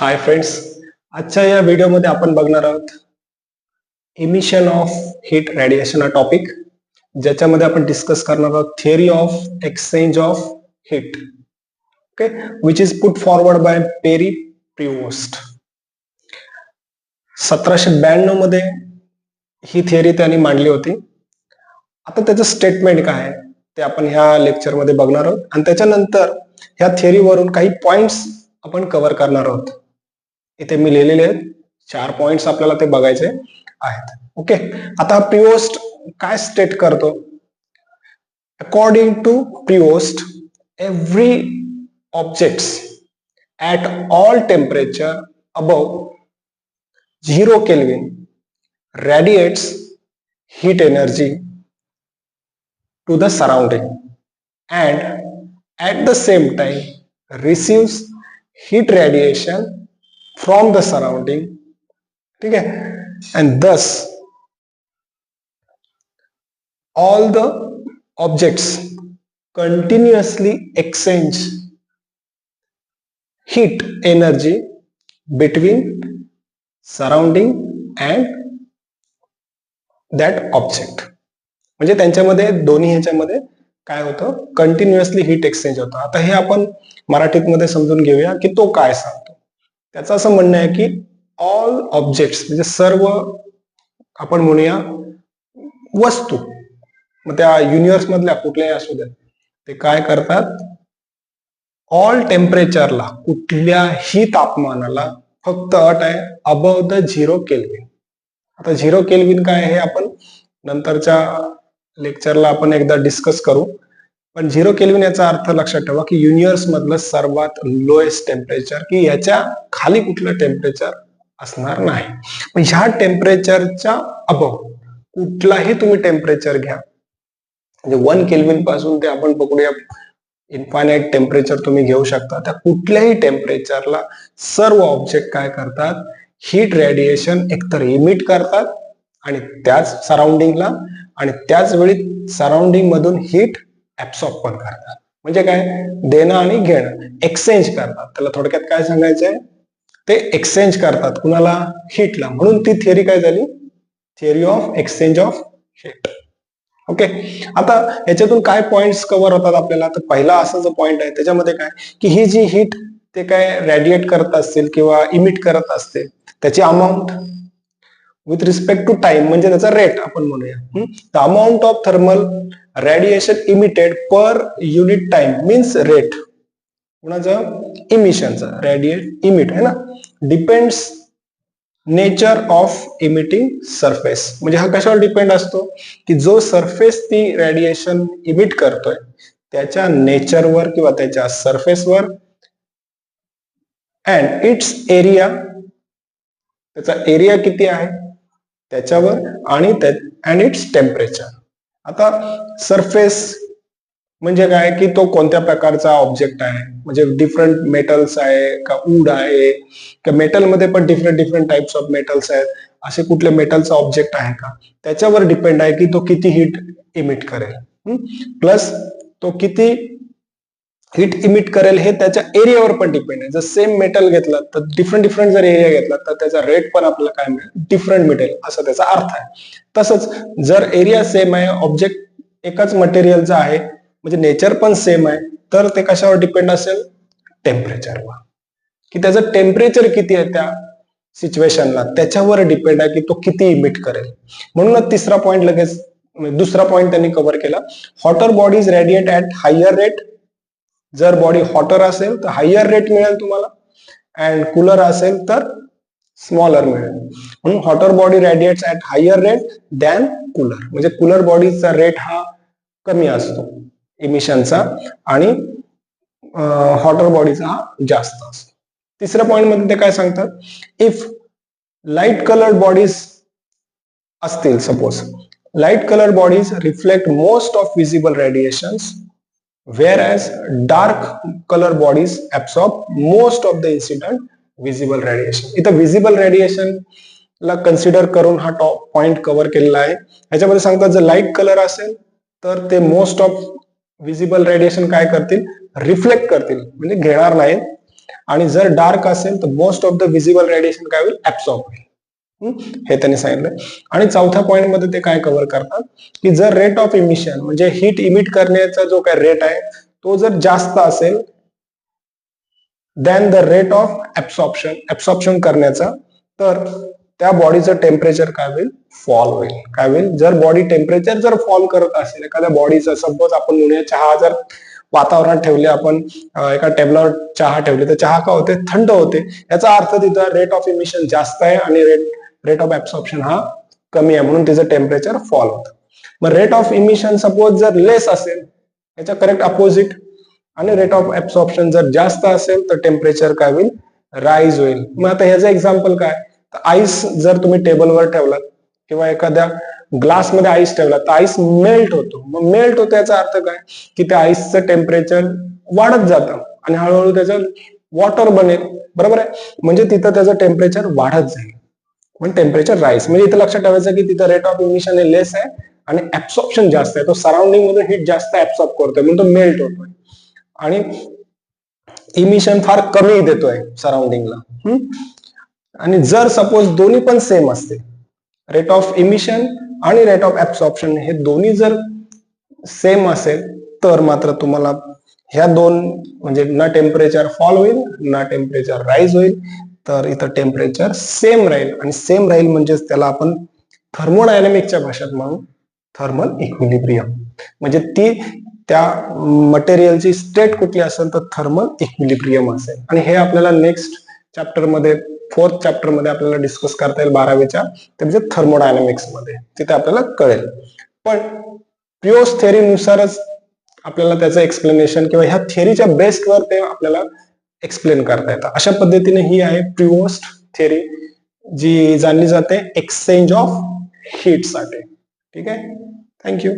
Hi friends, आजच्या या व्हिडिओमध्ये आपण बघणार आहोत इमिशन ऑफ हीट रेडिएशन हा टॉपिक, ज्याच्यामध्ये आपण डिस्कस करणार आहोत theory of exchange of heat, okay, which is put forward by Pierre Prevost. 1792 मध्ये ही थिअरी त्यांनी मांडली होती. आता त्याचं स्टेटमेंट काय आहे ते आपण ह्या लेक्चरमध्ये बघणार आहोत आणि त्याच्यानंतर ह्या थिअरीवरून काही पॉइंट्स आपण कव्हर करणार आहोत. इथे मी लिहिलेले आहेत 4 पॉइंट्स, आपल्याला ते बघायचे आहेत. ओके, आता प्रिवोस्ट काय स्टेट करतो? According to Prevost, every objects at all temperature above 0 kelvin radiates heat energy to the surrounding and at the same time receives heat radiation from the surrounding. ठीक है? And thus all the objects continuously exchange heat energy between surrounding and that object. म्हणजे त्यांच्यामध्ये दोन्ही ह्याच्यामध्ये काय होतं, continuously heat exchange होतं. आता हे आपण मराठीत मध्ये समजून घेऊया की तो काय सांगतो. त्याचं असं म्हणणं आहे की ऑल ऑब्जेक्ट्स म्हणजे सर्व आपण म्हणूया वस्तू, मग त्या युनिव्हर्स मधल्या कुठल्याही असू द्या, ते काय करतात, ऑल टेम्परेचरला कुठल्याही तापमानाला फक्त अट आहे अबव द 0 केल्विन. आता 0 केल्विन काय हे आपण नंतरच्या लेक्चरला आपण एकदा डिस्कस करू, पण 0 केल्विन याचा अर्थ लक्षात ठेवा की युनिव्हर्स मधलं सर्वात लोएस्ट टेम्परेचर, की याच्या खाली कुठलं टेम्परेचर असणार नाही. पण ह्या टेम्परेचरच्या अबव कुठलाही तुम्ही टेम्परेचर घ्या, म्हणजे 1 केल्विन पासून ते आपण पकडूया इन्फायनाइट टेम्परेचर तुम्ही घेऊ शकता, त्या कुठल्याही टेम्परेचरला सर्व ऑब्जेक्ट काय करतात, हीट रेडिएशन एकतर इमिट करतात आणि त्याच सराउंडिंगला, आणि त्याच वेळी सराउंडिंग मधून हीट ऍब्सॉर्ब पण करतात. म्हणजे काय, देणं आणि घेणं, एक्सचेंज करतात. त्याला थोडक्यात काय सांगायचंय, ते एक्सचेंज करतात कुणाला, हीटला. म्हणून ती थिअरी काय झाली, theory of exchange of heat. Okay, आता याच्यातून काय पॉइंट्स कव्हर होतात आपल्याला. तर पहिला असा जो पॉइंट आहे त्याच्यामध्ये काय, की ही जी हीट ते काय रेडिएट करत असतील किंवा इमिट करत असते, त्याची amount with respect to time, म्हणजे त्याचा रेट आपण म्हणूया. The amount of thermal radiation emitted per unit time means rate, कुणाचं, इमिशनचा, रेडिएट इमिट आहे ना, depends nature of emitting surface. म्हणजे हा कशावर डिपेंड असतो, की जो सरफेस ती रेडिएशन इमिट करतोय त्याच्या नेचरवर किंवा त्याच्या सरफेसवर, अँड इट्स एरिया, त्याचा एरिया किती आहे त्याच्यावर, आणि अँड इट्स टेम्परेचर. आता सरफेस म्हणजे काय, की तो कोणत्या प्रकारचा ऑब्जेक्ट आहे, म्हणजे डिफरंट मेटल्स आहे का, वूड आहे का, मेटलमध्ये पण डिफरंट टाइप्स ऑफ मेटल्स आहेत, असे कुठले मेटलचा ऑब्जेक्ट आहे का, त्याच्यावर डिपेंड आहे की तो किती हीट इमिट करेल. प्लस तो किती हीट इमिट करेल हे त्याच्या एरियावर पण डिपेंड आहे. जर सेम मेटल घेतला तर डिफरंट जर एरिया घेतला तर त्याचा रेट पण आपल्याला काय मिळेल, डिफरंट मिळेल, असा त्याचा अर्थ आहे. तसंच जर एरिया सेम आहे, ऑब्जेक्ट एकाच मटेरियलचा आहे, म्हणजे नेचर पण सेम आहे, तर ते कशावर डिपेंड असेल, टेम्परेचरवर, की त्याचं टेम्परेचर किती आहे त्या सिच्युएशनला, त्याच्यावर डिपेंड आहे की तो किती इमिट करेल. म्हणून तिसरा पॉइंट लगेच, दुसरा पॉइंट त्यांनी कव्हर केला, hotter bodies radiate at higher rate. जर बॉडी हॉटर असेल तर हायर रेट मिळेल तुम्हाला, अँड कूलर असेल तर स्मॉलर मिळेल. म्हणून hotter body radiates at higher rate than cooler, म्हणजे कूलर बॉडीचा रेट हा कमी असतो इमिशनचा, आणि हॉटर बॉडीचा हा जास्त असतो. तिसऱ्या पॉइंट मध्ये ते काय सांगतात, इफ लाईट कलर्ड बॉडीज असतील, suppose light coloured bodies reflect most of visible radiations, whereas dark color bodies absorb most of the incident visible radiation. इथं visible radiation ला कन्सिडर करून हा टॉप पॉइंट कव्हर केलेला आहे. ह्याच्यामध्ये सांगतात जर लाईट कलर असेल तर ते मोस्ट ऑफ विजिबल रेडिएशन काय करतील, रिफ्लेक्ट करतील, म्हणजे घेणार नाहीत, आणि जर डार्क असेल तर most of the visible radiation काय होईल, ऍब्सॉर्ब होईल. हे त्यांनी सांगितलं. आणि चौथ्या पॉइंट मध्ये ते काय कव्हर करतात की जर रेट ऑफ इमिशन म्हणजे हीट इमिट करण्याचा जो काय रेट आहे तो जर जास्त असेल than the rate of absorption करण्याचा, तर त्या बॉडीचं टेम्परेचर काय होईल, फॉल होईल. काय होईल, जर बॉडी टेम्परेचर जर फॉल करत असेल एखाद्या बॉडीचं, सपोज आपण म्हणूया चहा जर वातावरणात ठेवले, आपण एका टेबलावर चहा ठेवले तर चहा का होते, थंड होते. याचा अर्थ तिथं रेट ऑफ इमिशन जास्त आहे आणि रेट ऑफ ऍब्सॉर्प्शन हा कमी आहे, म्हणून तिचं टेम्परेचर फॉल होतं. मग रेट ऑफ इमिशन सपोज जर लेस असेल, याच्या करेक्ट अपोजिट, आणि रेट ऑफ ऍब्सॉर्प्शन जर जास्त असेल तर टेम्परेचर काय होईल, राईज होईल. मग आता ह्याचं एक्झाम्पल काय, आईस जर तुम्ही टेबलवर ठेवलात किंवा एखाद्या ग्लासमध्ये आईस ठेवला तर आईस मेल्ट होतो. मग मेल्ट होतो याचा अर्थ काय की त्या आईसचं टेम्परेचर वाढत जातं आणि हळूहळू त्याचं वॉटर बनेल, बरोबर आहे. म्हणजे तिथं त्याचं टेम्परेचर वाढत जाईल, पण टेम्परेचर राईज. म्हणजे इथं लक्षात ठेवायचं की तिथं रेट ऑफ इमिशन हे लेस आहे आणि ऍब्सॉर्प्शन जास्त आहे. तो सराउंडिंग मधून हीट जास्त ऍब्सॉर्ब करतोय म्हणून तो मेल्ट होतोय आणि इमिशन फार कमी देतोय सराउंडिंगला. आणि जर सपोज दोन्ही पण सेम असते, रेट ऑफ इमिशन आणि रेट ऑफ ऍब्सॉर्प्शन हे दोन्ही जर सेम असेल तर मात्र तुम्हाला ह्या दोन म्हणजे ना टेम्परेचर फॉल होईल ना टेम्परेचर राईज होईल, तर इथं टेम्परेचर सेम राहील. आणि सेम राहील म्हणजेच त्याला आपण थर्मोडायनामिकच्या भाषेत म्हणू थर्मल इक्विलिब्रियम. म्हणजे ती त्या मटेरियलची स्टेट कुठली असेल तर थर्मल इक्विलिब्रियम असेल. आणि हे आपल्याला नेक्स्ट चॅप्टर मध्ये, 4th चॅप्टर मध्ये आपल्याला डिस्कस करता येईल 12वीच्या, ते म्हणजे थर्मोडायनामिक्स मध्ये, तिथे आपल्याला कळेल. पण प्रियोस थेअरीनुसारच आपल्याला त्याचं एक्सप्लेनेशन किंवा ह्या थेअरीच्या बेसवर ते आपल्याला एक्सप्लेन करता येतं. अशा पद्धतीने ही आहे प्रियोस थेअरी, जी जाणली जाते एक्सचेंज ऑफ हीट साठी. ठीक आहे, थँक्यू.